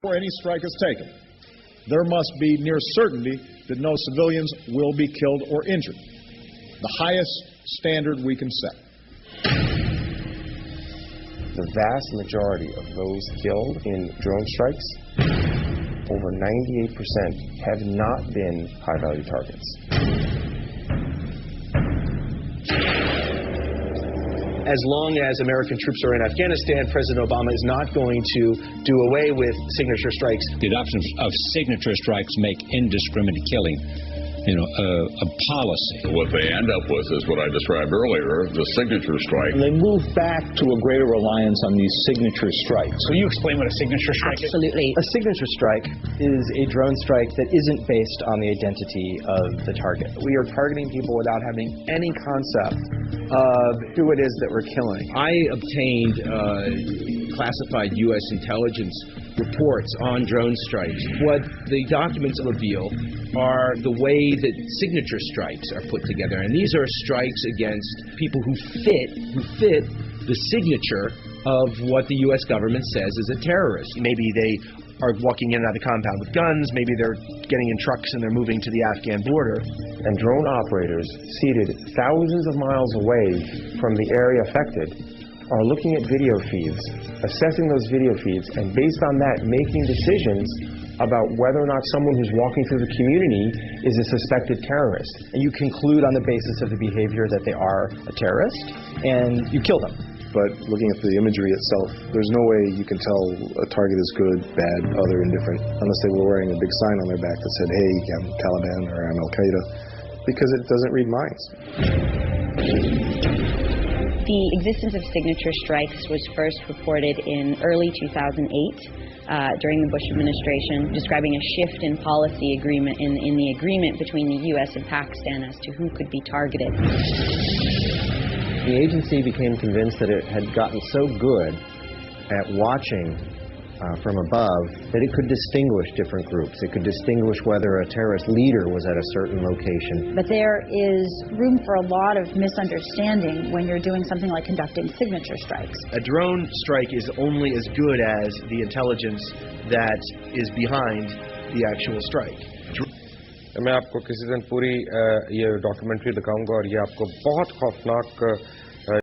Before any strike is taken, there must be near certainty that no civilians will be killed or injured, the highest standard we can set. The vast majority of those killed in drone strikes, over 98%, have not been high-value targets. As long as American troops are in Afghanistan, President Obama is not going to do away with signature strikes. The adoption of signature strikes make indiscriminate killing, a policy. What they end up with is what I described earlier, the signature strike. And they move back to a greater reliance on these signature strikes. Will you explain what a signature strike is? Absolutely. A signature strike is a drone strike that isn't based on the identity of the target. We are targeting people without having any concept of who it is that we're killing. I obtained classified U.S. intelligence reports on drone strikes. What the documents reveal are the way that signature strikes are put together, and these are strikes against people who fit the signature of what the U.S. government says is a terrorist. Maybe they are walking in and out of the compound with guns, maybe they're getting in trucks and they're moving to the Afghan border. And drone operators seated thousands of miles away from the area affected are looking at video feeds, assessing those video feeds, and based on that, making decisions about whether or not someone who's walking through the community is a suspected terrorist. And you conclude on the basis of the behavior that they are a terrorist, and you kill them. But looking at the imagery itself, there's no way you can tell a target is good, bad, other, indifferent, unless they were wearing a big sign on their back that said, hey, I'm Taliban or I'm Al-Qaeda, because it doesn't read minds. The existence of signature strikes was first reported in early 2008 during the Bush administration, describing a shift in policy agreement in the agreement between the U.S. and Pakistan as to who could be targeted. The agency became convinced that it had gotten so good at watching from above that it could distinguish different groups. It could distinguish whether a terrorist leader was at a certain location. But there is room for a lot of misunderstanding when you're doing something like conducting signature strikes. A drone strike is only as good as the intelligence that is behind the actual strike. मैं आपको किसी दिन पूरी ये documentary दिखाऊंगा और ये आपको बहुत खौफनाक